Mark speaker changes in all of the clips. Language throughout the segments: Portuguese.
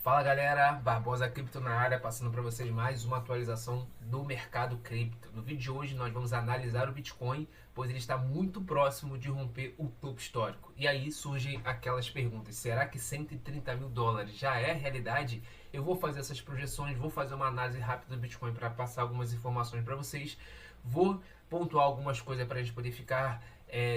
Speaker 1: Fala galera, Barbosa Cripto na área, passando para vocês mais uma atualização do mercado cripto. No vídeo de hoje nós vamos analisar o Bitcoin, pois ele está muito próximo de romper o topo histórico. E aí surgem aquelas perguntas, será que 130 mil dólares já é realidade? Eu vou fazer essas projeções, vou fazer uma análise rápida do Bitcoin para passar algumas informações para vocês, vou pontuar algumas coisas para a gente poder ficar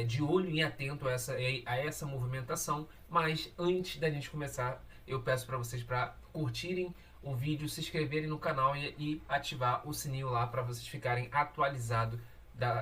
Speaker 1: de olho e atento a essa movimentação, mas antes da gente começar, eu peço para vocês para curtirem o vídeo, se inscreverem no canal e ativar o sininho lá para vocês ficarem atualizados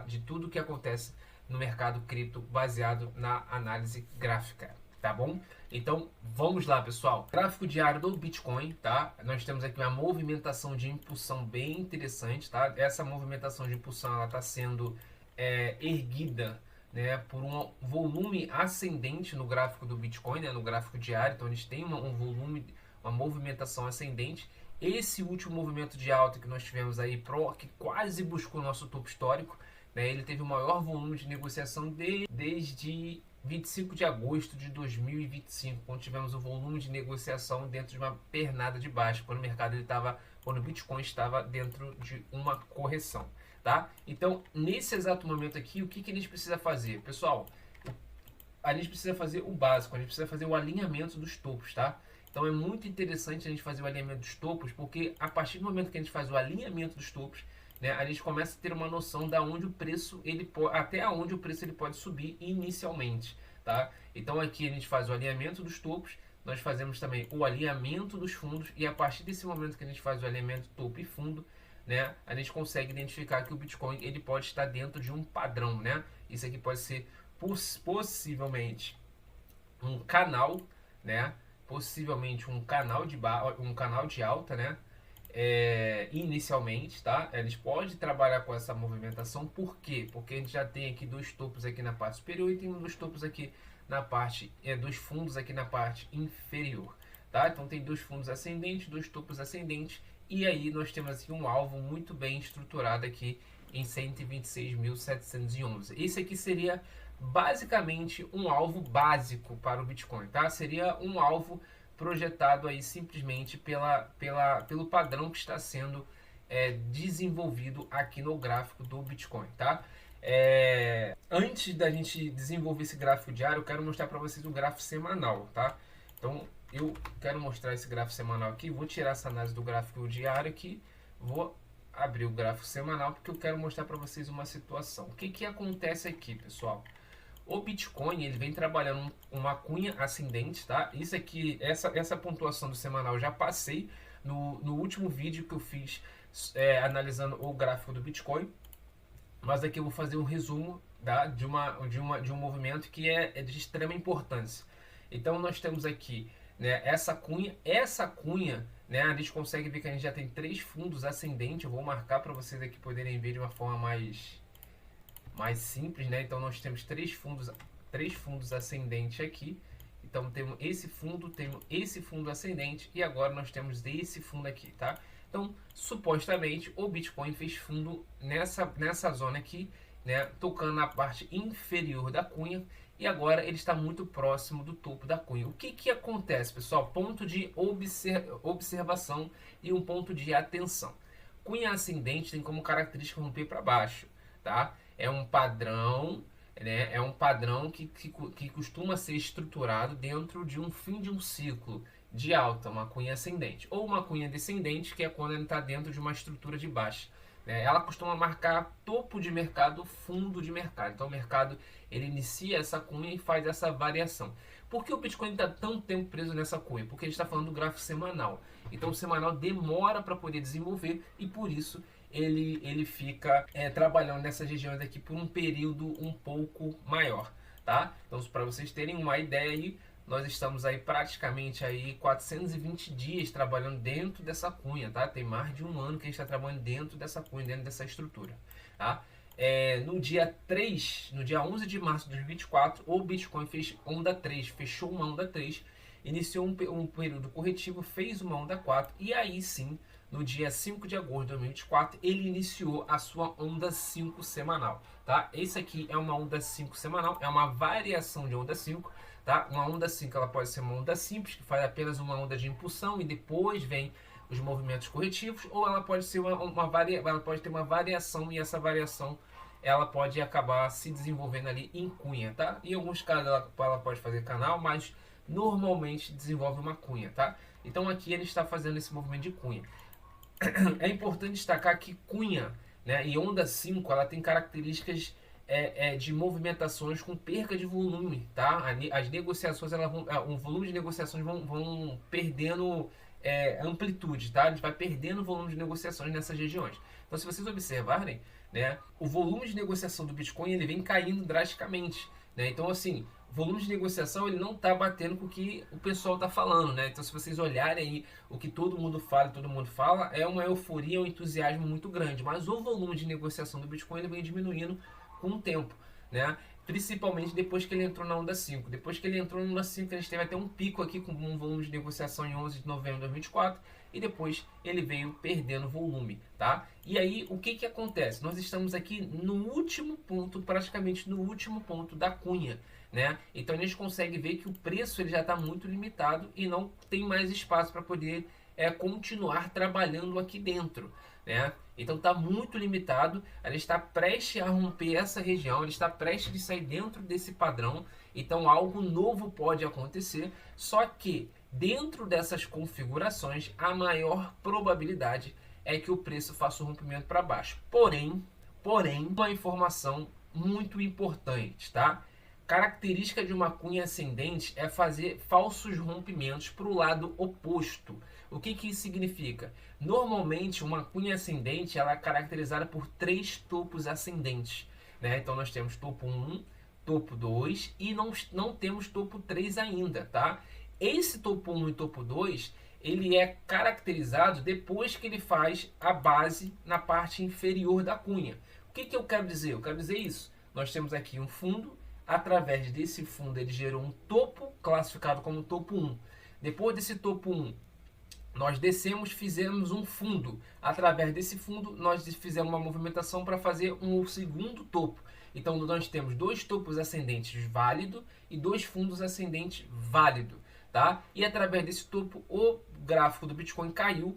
Speaker 1: de tudo que acontece no mercado cripto baseado na análise gráfica, tá bom? Então vamos lá, pessoal. Gráfico diário do Bitcoin, tá? Nós temos aqui uma movimentação de impulsão bem interessante, tá? Essa movimentação de impulsão ela está sendo erguida, né, por um volume ascendente no gráfico do Bitcoin, né, no gráfico diário. Então eles têm um volume, uma movimentação ascendente. Esse último movimento de alta que nós tivemos aí, que quase buscou o nosso topo histórico, né, ele teve o maior volume de negociação desde 25 de agosto de 2025, quando tivemos o volume de negociação dentro de uma pernada de baixo, quando o Bitcoin estava dentro de uma correção. Tá? Então, nesse exato momento aqui, o que a gente precisa fazer? Pessoal, a gente precisa fazer o básico, a gente precisa fazer o alinhamento dos topos, tá? Então é muito interessante a gente fazer o alinhamento dos topos, porque a partir do momento que a gente faz o alinhamento dos topos, né, a gente começa a ter uma noção da onde o preço até onde o preço ele pode subir inicialmente, tá? Então aqui a gente faz o alinhamento dos topos, nós fazemos também o alinhamento dos fundos, e a partir desse momento que a gente faz o alinhamento topo e fundo, né, a gente consegue identificar que o Bitcoin ele pode estar dentro de um padrão, né? Isso aqui pode ser possivelmente um canal, né? Possivelmente um canal de alta, né? Inicialmente, tá? Eles podem trabalhar com essa movimentação. Por quê? Porque a gente já tem aqui dois topos aqui na parte superior e tem um dos topos aqui na parte, dos fundos aqui na parte inferior, tá? Então tem dois fundos ascendentes, dois topos ascendentes. E aí nós temos aqui um alvo muito bem estruturado aqui em 126.711. Esse aqui seria basicamente um alvo básico para o Bitcoin, tá? Seria um alvo projetado aí simplesmente pelo padrão que está sendo desenvolvido aqui no gráfico do Bitcoin, tá? Antes da gente desenvolver esse gráfico diário, eu quero mostrar para vocês o gráfico semanal, tá? Então eu quero mostrar esse gráfico semanal aqui, vou tirar essa análise do gráfico diário aqui, vou abrir o gráfico semanal porque eu quero mostrar para vocês uma situação. O que acontece aqui, pessoal? O Bitcoin ele vem trabalhando uma cunha ascendente, tá? Isso aqui, essa pontuação do semanal eu já passei no último vídeo que eu fiz analisando o gráfico do Bitcoin, mas aqui eu vou fazer um resumo, tá? de um movimento que é de extrema importância. Então nós temos aqui, né, essa cunha, né, a gente consegue ver que a gente já tem três fundos ascendentes. Eu vou marcar para vocês aqui poderem ver de uma forma mais simples, né? Então nós temos três fundos ascendentes aqui. Então temos esse fundo ascendente e agora nós temos esse fundo aqui, tá? Então supostamente o Bitcoin fez fundo nessa zona aqui, né, tocando na parte inferior da cunha, e agora ele está muito próximo do topo da cunha. O que acontece, pessoal? Ponto de observação e um ponto de atenção. Cunha ascendente tem como característica romper para baixo, tá? É um padrão, né? É um padrão que costuma ser estruturado dentro de um fim de um ciclo de alta, uma cunha ascendente, ou uma cunha descendente, que é quando ele está dentro de uma estrutura de baixa. Ela costuma marcar topo de mercado, fundo de mercado. Então o mercado ele inicia essa cunha e faz essa variação. Por que o Bitcoin está tão tempo preso nessa cunha? Porque a gente está falando do gráfico semanal. Então o semanal demora para poder desenvolver e por isso ele fica trabalhando nessas regiões aqui por um período um pouco maior, tá? Então para vocês terem uma ideia aí, nós estamos aí praticamente aí 420 dias trabalhando dentro dessa cunha, tá? Tem mais de um ano que a gente está trabalhando dentro dessa cunha, dentro dessa estrutura, tá? No dia 11 de março de 2024, o Bitcoin fez onda 3, fechou uma onda 3, iniciou um período corretivo, fez uma onda 4 e aí sim, no dia 5 de agosto de 2024, ele iniciou a sua onda 5 semanal, tá? Esse aqui é uma onda 5 semanal, é uma variação de onda 5, tá? Uma onda 5 ela pode ser uma onda simples, que faz apenas uma onda de impulsão e depois vem os movimentos corretivos, ou ela pode ser ela pode ter uma variação, e essa variação ela pode acabar se desenvolvendo ali em cunha, tá? Em alguns casos ela pode fazer canal, mas normalmente desenvolve uma cunha, tá? Então aqui ele está fazendo esse movimento de cunha. É importante destacar que cunha, né, e onda 5 ela tem características de movimentações com perca de volume, tá? As negociações, o volume de negociações vão perdendo amplitude, tá? A gente vai perdendo o volume de negociações nessas regiões. Então, se vocês observarem, né, o volume de negociação do Bitcoin ele vem caindo drasticamente, né? Então, assim, o volume de negociação ele não está batendo com o que o pessoal está falando, né? Então, se vocês olharem aí o que todo mundo fala, é uma euforia, um entusiasmo muito grande, mas o volume de negociação do Bitcoin ele vem diminuindo com o tempo, né? Principalmente depois que ele entrou na onda 5. Depois que ele entrou na onda 5, a gente teve até um pico aqui com um volume de negociação em 11 de novembro de 2024 e depois ele veio perdendo volume, tá? E aí, o que que acontece? Nós estamos aqui no último ponto, praticamente no último ponto da cunha, né? Então a gente consegue ver que o preço ele já está muito limitado e não tem mais espaço para poder continuar trabalhando aqui dentro, né? Então está muito limitado, ele está prestes a romper essa região, ele está prestes a sair dentro desse padrão, então algo novo pode acontecer, só que dentro dessas configurações a maior probabilidade é que o preço faça o rompimento para baixo. Porém, uma informação muito importante, tá? Característica de uma cunha ascendente é fazer falsos rompimentos para o lado oposto. O que que isso significa? Normalmente, uma cunha ascendente ela é caracterizada por 3 topos ascendentes, né? Então, nós temos topo 1, topo 2 e não temos topo 3 ainda, tá? Esse topo 1 e topo 2, ele é caracterizado depois que ele faz a base na parte inferior da cunha. O que que eu quero dizer? Eu quero dizer isso. Nós temos aqui um fundo. Através desse fundo ele gerou um topo classificado como topo 1. Depois desse topo 1, nós descemos, fizemos um fundo. Através desse fundo, nós fizemos uma movimentação para fazer um segundo topo. Então, nós temos 2 topos ascendentes válido e 2 fundos ascendentes válido, tá? E através desse topo, o gráfico do Bitcoin caiu,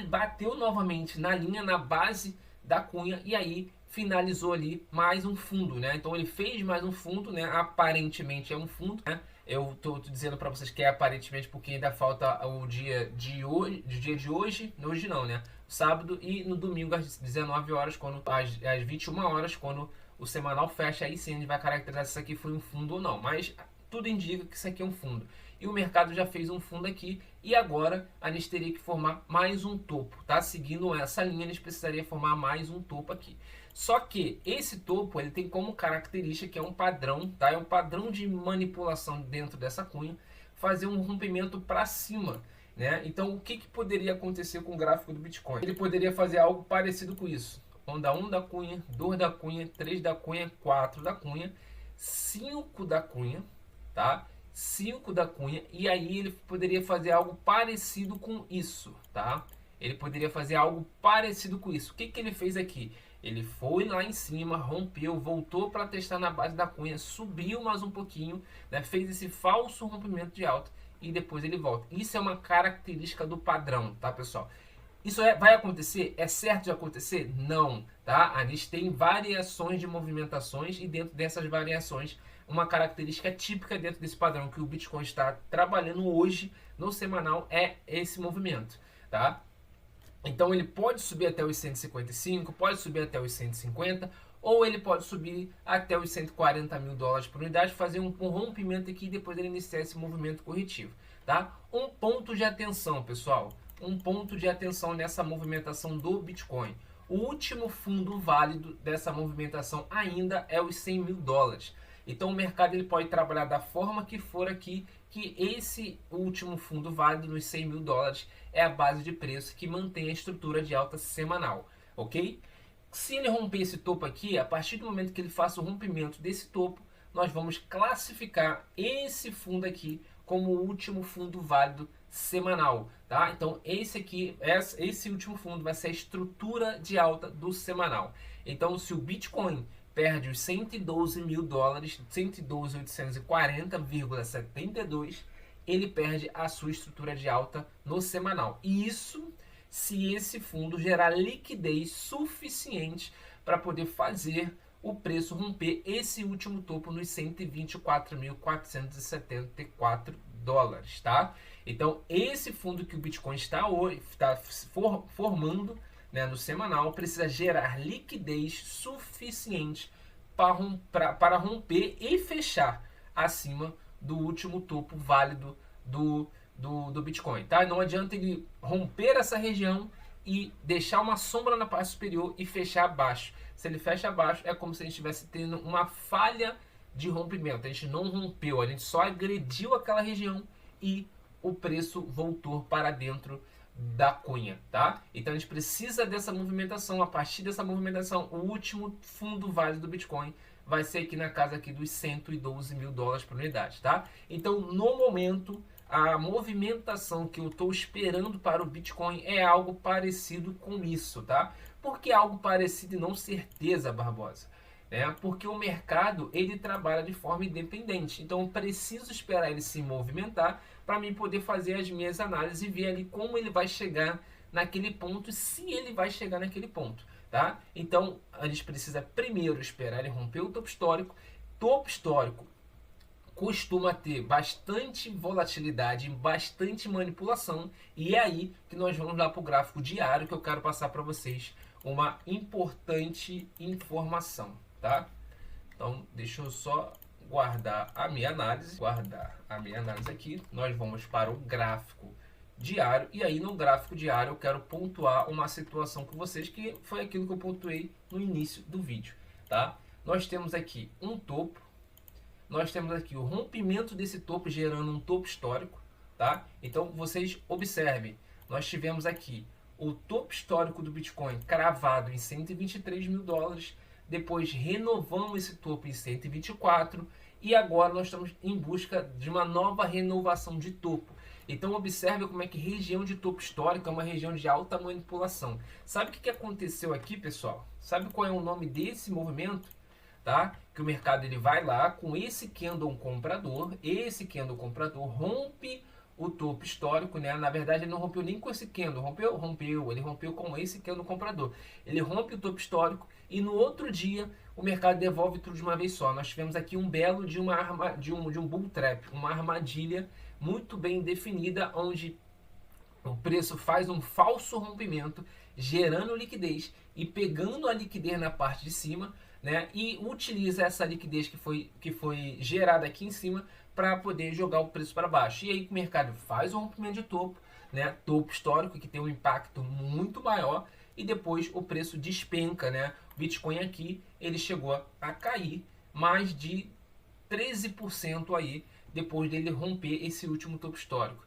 Speaker 1: bateu novamente na linha, na base da cunha e aí finalizou ali mais um fundo, né? Então ele fez mais um fundo, né? Aparentemente é um fundo, né? Eu tô dizendo para vocês que é aparentemente porque ainda falta o dia de hoje não, né? Sábado e no domingo às 19 horas, às 21 horas, quando o semanal fecha, aí sim a gente vai caracterizar se isso aqui foi um fundo ou não. Mas tudo indica que isso aqui é um fundo. E o mercado já fez um fundo aqui e agora a gente teria que formar mais um topo, tá? Seguindo essa linha, a gente precisaria formar mais um topo aqui. Só que esse topo ele tem como característica que é um padrão, tá? É um padrão de manipulação dentro dessa cunha, fazer um rompimento para cima, né? Então o que que poderia acontecer com o gráfico do Bitcoin? Ele poderia fazer algo parecido com isso. Onda 1 da cunha, 2 da cunha, 3 da cunha, 4 da cunha, 5 da cunha, tá? 5 da cunha, e aí ele poderia fazer algo parecido com isso, tá? Ele poderia fazer algo parecido com isso. O que que ele fez aqui? Ele foi lá em cima, rompeu, voltou para testar na base da cunha, subiu mais um pouquinho, né? Fez esse falso rompimento de alta e depois ele volta. Isso é uma característica do padrão, tá, pessoal? Isso vai acontecer? É certo de acontecer? Não, tá? A gente tem variações de movimentações e dentro dessas variações, uma característica típica dentro desse padrão que o Bitcoin está trabalhando hoje no semanal é esse movimento, tá? Então ele pode subir até os 155, pode subir até os 150, ou ele pode subir até os 140 mil dólares por unidade, fazer um rompimento aqui e depois ele iniciar esse movimento corretivo, tá? Um ponto de atenção, pessoal, um ponto de atenção nessa movimentação do Bitcoin. O último fundo válido dessa movimentação ainda é os 100 mil dólares. Então o mercado ele pode trabalhar da forma que for aqui, que esse último fundo válido nos 100 mil dólares é a base de preço que mantém a estrutura de alta semanal, ok? Se ele romper esse topo aqui, a partir do momento que ele faça o rompimento desse topo, nós vamos classificar esse fundo aqui como o último fundo válido semanal, tá? Então esse último fundo vai ser a estrutura de alta do semanal. Então se o Bitcoin perde os 112 mil dólares, 112.840,72, ele perde a sua estrutura de alta no semanal. E isso se esse fundo gerar liquidez suficiente para poder fazer o preço romper esse último topo nos 124.474 dólares, tá? Então, esse fundo que o Bitcoin está formando, né, no semanal, precisa gerar liquidez suficiente para romper e fechar acima do último topo válido do Bitcoin, tá? Não adianta ele romper essa região e deixar uma sombra na parte superior e fechar abaixo. Se ele fecha abaixo, é como se a gente estivesse tendo uma falha de rompimento. A gente não rompeu, a gente só agrediu aquela região e o preço voltou para dentro da cunha, tá? Então a gente precisa dessa movimentação. A partir dessa movimentação, o último fundo válido do Bitcoin vai ser aqui na casa aqui dos 112 mil dólares por unidade, tá? Então, no momento, a movimentação que eu estou esperando para o Bitcoin é algo parecido com isso, tá? Por que algo parecido e não certeza, Barbosa? Porque o mercado ele trabalha de forma independente, então eu preciso esperar ele se movimentar para mim poder fazer as minhas análises e ver ali como ele vai chegar naquele ponto, se ele vai chegar naquele ponto, tá? Então a gente precisa primeiro esperar ele romper o topo histórico. Topo histórico costuma ter bastante volatilidade, bastante manipulação, e é aí que nós vamos lá para o gráfico diário que eu quero passar para vocês uma importante informação, tá? Então, deixa eu só guardar a minha análise aqui. Nós vamos para o gráfico diário, e aí no gráfico diário eu quero pontuar uma situação com vocês, que foi aquilo que eu pontuei no início do vídeo, tá? Nós temos aqui um topo, nós temos aqui o rompimento desse topo gerando um topo histórico, tá? Então vocês observem, nós tivemos aqui o topo histórico do Bitcoin cravado em 123 mil dólares, depois renovamos esse topo em 124 e agora nós estamos em busca de uma nova renovação de topo. Então observe como é que região de topo histórico é uma região de alta manipulação. Sabe o que aconteceu aqui, pessoal? Sabe qual é o nome desse movimento? Tá? Que o mercado ele vai lá com esse candle comprador, rompe o topo histórico, né? Na verdade ele não rompeu nem com esse candle, ele rompeu com esse candle comprador. Ele rompe o topo histórico e no outro dia o mercado devolve tudo de uma vez só. Nós tivemos aqui um belo de um bull trap, uma armadilha muito bem definida, onde o preço faz um falso rompimento, gerando liquidez e pegando a liquidez na parte de cima, né? E utiliza essa liquidez que foi gerada aqui em cima para poder jogar o preço para baixo. E aí o mercado faz um rompimento de topo, né? Topo histórico que tem um impacto muito maior e depois o preço despenca, né? O Bitcoin aqui ele chegou a cair mais de 13% aí depois dele romper esse último topo histórico.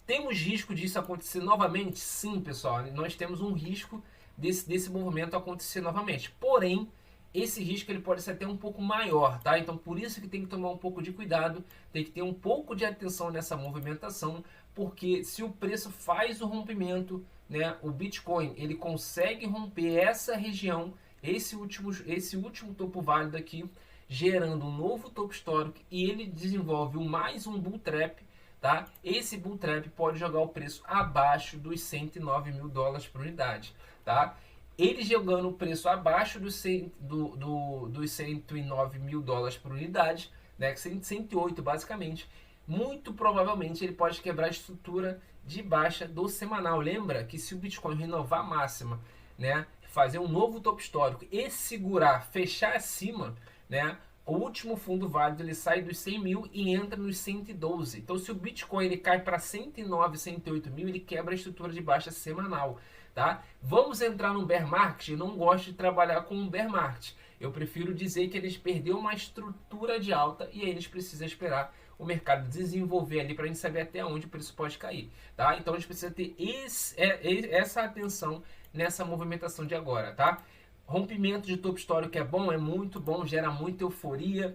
Speaker 1: Temos risco disso acontecer novamente? Sim, pessoal, nós temos um risco desse movimento acontecer novamente. Porém, esse risco ele pode ser até um pouco maior, tá? Então, por isso que tem que tomar um pouco de cuidado, tem que ter um pouco de atenção nessa movimentação, porque se o preço faz o rompimento, né, o Bitcoin, ele consegue romper essa região, esse último topo válido aqui, gerando um novo topo histórico, e ele desenvolve mais um bull trap, tá? Esse bull trap pode jogar o preço abaixo dos 109 mil dólares por unidade, tá? Ele jogando o preço abaixo dos 109 mil dólares por unidade, né, 108 basicamente, muito provavelmente ele pode quebrar a estrutura de baixa do semanal. Lembra que se o Bitcoin renovar a máxima, né, fazer um novo topo histórico e segurar, fechar acima, né, o último fundo válido ele sai dos 100 mil e entra nos 112. Então se o Bitcoin ele cai para 109, 108 mil, ele quebra a estrutura de baixa semanal. Tá? Vamos entrar no bear market. Eu não gosto de trabalhar com um bear market. Eu prefiro dizer que eles perderam uma estrutura de alta e aí eles precisam esperar o mercado desenvolver ali para a gente saber até onde o preço pode cair. Tá? Então a gente precisa ter essa atenção nessa movimentação de agora. Tá? Rompimento de topo histórico é bom, é muito bom, gera muita euforia.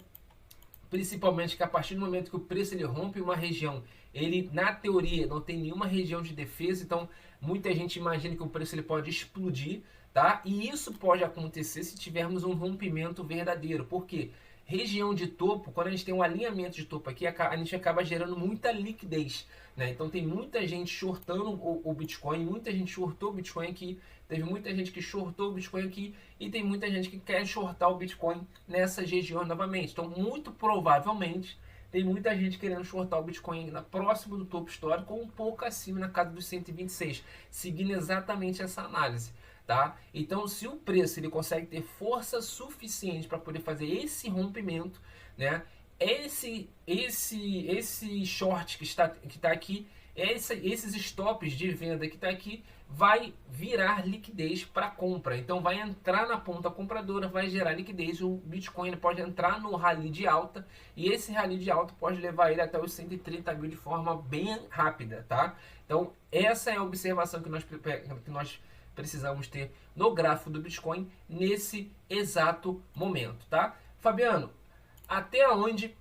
Speaker 1: Principalmente que a partir do momento que o preço ele rompe uma região, ele na teoria não tem nenhuma região de defesa, então muita gente imagina que o preço ele pode explodir, tá? E isso pode acontecer se tivermos um rompimento verdadeiro. Por quê? Região de topo, quando a gente tem um alinhamento de topo aqui, a gente acaba gerando muita liquidez, né? Então tem muita gente shortando o Bitcoin, muita gente shortou o Bitcoin aqui, teve muita gente que shortou o Bitcoin aqui e tem muita gente que quer shortar o Bitcoin nessas regiões novamente. Então, muito provavelmente, tem muita gente querendo shortar o Bitcoin próximo do topo histórico ou um pouco acima, na casa dos 126, seguindo exatamente essa análise. Tá? Então, se o preço ele consegue ter força suficiente para poder fazer esse rompimento, né? Esse short que está aqui, esses stops de venda que está aqui, vai virar liquidez para compra. Então, vai entrar na ponta compradora, vai gerar liquidez. O Bitcoin pode entrar no rally de alta e esse rally de alta pode levar ele até os 130 mil de forma bem rápida, tá? Então, essa é a observação que nós precisamos ter no gráfico do Bitcoin nesse exato momento, tá? Fabiano, até onde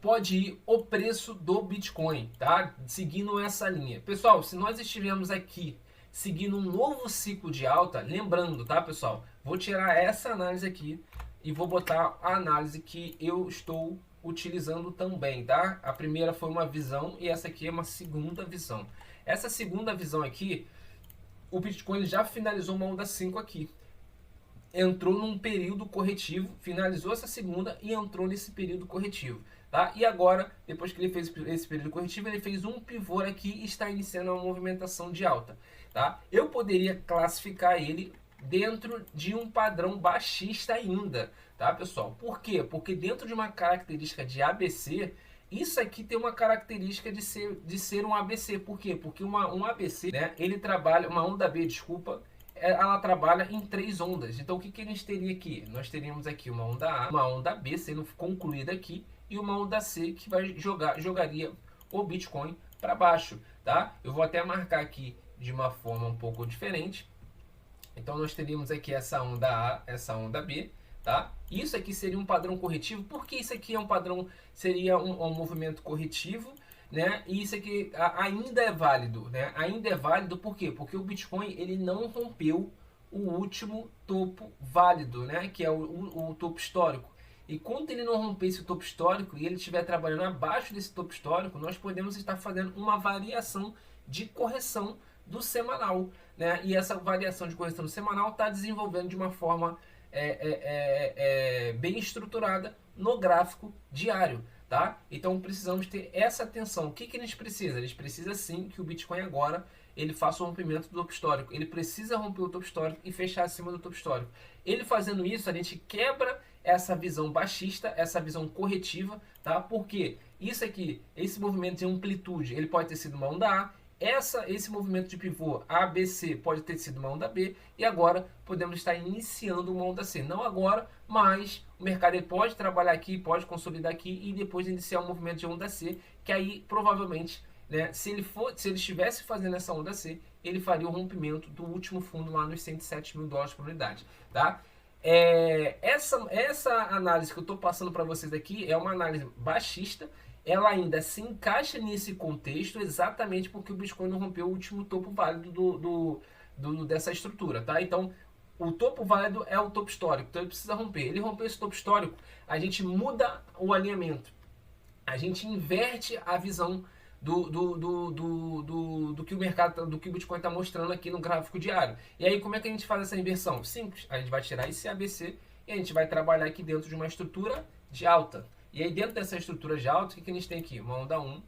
Speaker 1: pode ir o preço do Bitcoin, tá? Seguindo essa linha. Pessoal, se nós estivermos aqui seguindo um novo ciclo de alta, lembrando, tá, pessoal? Vou tirar essa análise aqui e vou botar a análise que eu estou utilizando também, tá? A primeira foi uma visão e essa aqui é uma segunda visão. Essa segunda visão aqui, o Bitcoin já finalizou uma onda 5 aqui. Entrou num período corretivo, finalizou essa segunda e entrou nesse período corretivo. Tá? E agora, depois que ele fez esse período corretivo, ele fez um pivô aqui e está iniciando uma movimentação de alta. Tá? Eu poderia classificar ele dentro de um padrão baixista ainda. Tá, pessoal? Por quê? Porque dentro de uma característica de ABC, isso aqui tem uma característica de ser um ABC. Por quê? Porque um ABC, né, ele trabalha, uma onda B, desculpa, ela trabalha em 3 ondas. Então o que a gente teria aqui? Nós teríamos aqui uma onda A, uma onda B sendo concluída aqui e uma onda C que jogaria o Bitcoin para baixo, tá? Eu vou até marcar aqui de uma forma um pouco diferente. Então nós teríamos aqui essa onda A, essa onda B, tá? Isso aqui seria um padrão corretivo. Por que isso aqui é um padrão, seria um movimento corretivo, né? E isso aqui ainda é válido, né? Ainda é válido por quê? Porque o Bitcoin ele não rompeu o último topo válido, né? Que é o topo histórico. E quando ele não romper esse topo histórico e ele estiver trabalhando abaixo desse topo histórico, nós podemos estar fazendo uma variação de correção do semanal, né? E essa variação de correção do semanal está desenvolvendo de uma forma bem estruturada no gráfico diário, tá? Então precisamos ter essa atenção. O que a gente precisa? A gente precisa sim que o Bitcoin agora ele faça o rompimento do topo histórico. Ele precisa romper o topo histórico e fechar acima do topo histórico. Ele fazendo isso, a gente quebra essa visão baixista, essa visão corretiva, tá? Porque isso aqui, esse movimento de amplitude, ele pode ter sido uma onda A, esse movimento de pivô ABC pode ter sido uma onda B e agora podemos estar iniciando uma onda C. Não agora, mas o mercado ele pode trabalhar aqui, pode consolidar aqui e depois iniciar um movimento de onda C, que aí provavelmente, né, se ele estivesse fazendo essa onda C, ele faria o rompimento do último fundo lá nos 107 mil dólares por unidade, tá? Essa análise que eu estou passando para vocês aqui é uma análise baixista. Ela ainda se encaixa nesse contexto exatamente porque o Bitcoin não rompeu o último topo válido dessa estrutura, tá? Então, o topo válido é o topo histórico, então ele precisa romper. Ele rompeu esse topo histórico, a gente muda o alinhamento, a gente inverte a visão do que o mercado, do que o Bitcoin está mostrando aqui no gráfico diário. E aí, como é que a gente faz essa inversão? Simples, a gente vai tirar esse ABC e a gente vai trabalhar aqui dentro de uma estrutura de alta. E aí dentro dessa estrutura de alta, o que a gente tem aqui? Uma onda 1,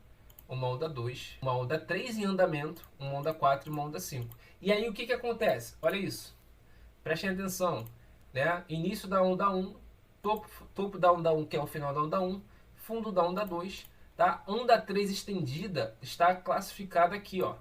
Speaker 1: uma onda 2, uma onda 3 em andamento, uma onda 4 e uma onda 5. E aí o que acontece? Olha isso. Prestem atenção. Né? Início da onda 1, topo da onda 1, que é o final da onda 1, fundo da onda 2. Tá? Onda 3 estendida está classificada aqui, ó,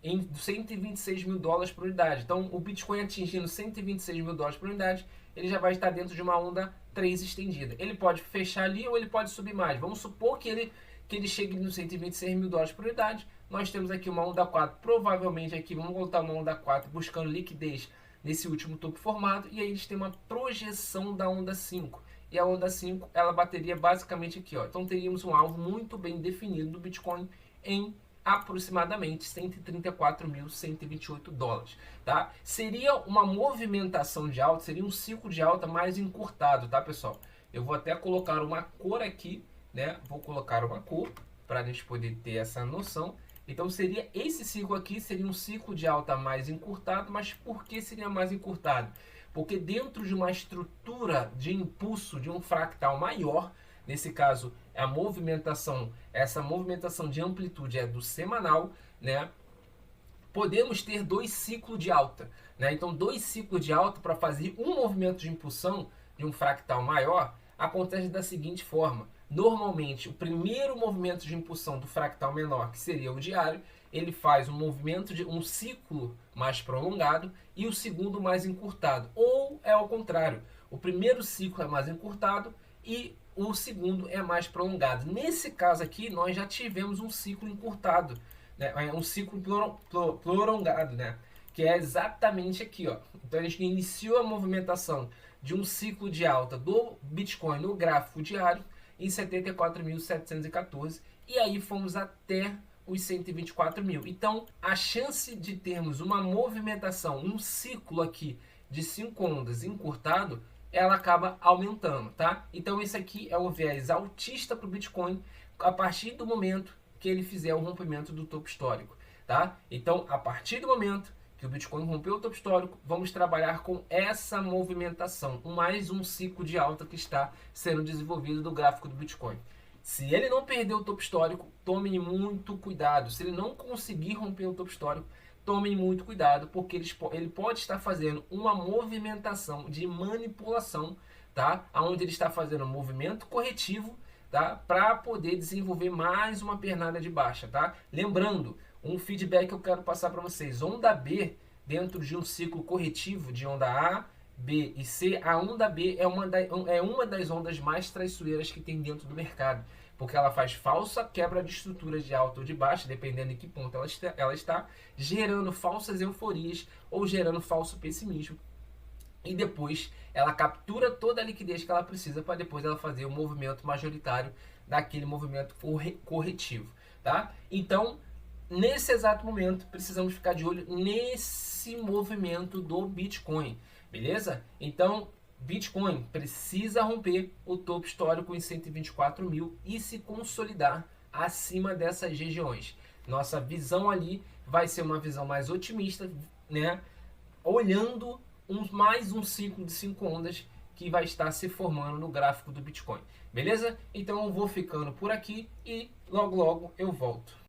Speaker 1: em 126 mil dólares por unidade. Então o Bitcoin atingindo 126 mil dólares por unidade, ele já vai estar dentro de uma onda 3 estendida. Ele pode fechar ali ou ele pode subir mais. Vamos supor que ele chegue nos 126 mil dólares por unidade. Nós temos aqui uma onda 4, provavelmente aqui, vamos voltar uma onda 4 buscando liquidez nesse último topo formado. E aí a gente tem uma projeção da onda 5. E a onda 5, ela bateria basicamente aqui, ó. Então teríamos um alvo muito bem definido do Bitcoin em aproximadamente 134.128 dólares, tá? Seria uma movimentação de alta, seria um ciclo de alta mais encurtado, tá, pessoal? Eu vou até colocar uma cor aqui, né? Vou colocar uma cor para a gente poder ter essa noção. Então seria esse ciclo aqui, seria um ciclo de alta mais encurtado, mas por que seria mais encurtado? Porque dentro de uma estrutura de impulso de um fractal maior, nesse caso a movimentação, essa movimentação de amplitude é do semanal, né? Podemos ter dois ciclos de alta, né? Então dois ciclos de alta para fazer um movimento de impulsão de um fractal maior acontece da seguinte forma. Normalmente, o primeiro movimento de impulsão do fractal menor, que seria o diário, ele faz um movimento de um ciclo mais prolongado e o segundo mais encurtado. Ou é ao contrário, o primeiro ciclo é mais encurtado e o segundo é mais prolongado. Nesse caso aqui, nós já tivemos um ciclo encurtado, né? Um ciclo prolongado, né? Que é exatamente aqui, ó. Então a gente iniciou a movimentação de um ciclo de alta do Bitcoin no gráfico diário em 74.714 e aí fomos até os 124 mil. Então a chance de termos uma movimentação, um ciclo aqui de 5 ondas encurtado, ela acaba aumentando, tá? Então esse aqui é o viés altista para o Bitcoin a partir do momento que ele fizer o rompimento do topo histórico, tá? Então a partir do momento que o Bitcoin rompeu o topo histórico, vamos trabalhar com essa movimentação, mais um ciclo de alta que está sendo desenvolvido do gráfico do Bitcoin. Se ele não perder o topo histórico, tomem muito cuidado. Se ele não conseguir romper o topo histórico, tomem muito cuidado, porque ele pode estar fazendo uma movimentação de manipulação, tá? Onde ele está fazendo um movimento corretivo, tá? Para poder desenvolver mais uma pernada de baixa, tá? Lembrando, um feedback que eu quero passar para vocês. Onda B, dentro de um ciclo corretivo de onda A, B e C, a onda B é uma das ondas mais traiçoeiras que tem dentro do mercado, porque ela faz falsa quebra de estruturas de alta ou de baixa, dependendo em que ponto ela está, gerando falsas euforias ou gerando falso pessimismo. E depois ela captura toda a liquidez que ela precisa para depois ela fazer o movimento majoritário daquele movimento corretivo, tá? Então, nesse exato momento, precisamos ficar de olho nesse movimento do Bitcoin, beleza? Então, Bitcoin precisa romper o topo histórico em 124 mil e se consolidar acima dessas regiões. Nossa visão ali vai ser uma visão mais otimista, né? Olhando mais um ciclo de 5 ondas que vai estar se formando no gráfico do Bitcoin, beleza? Então eu vou ficando por aqui e logo eu volto.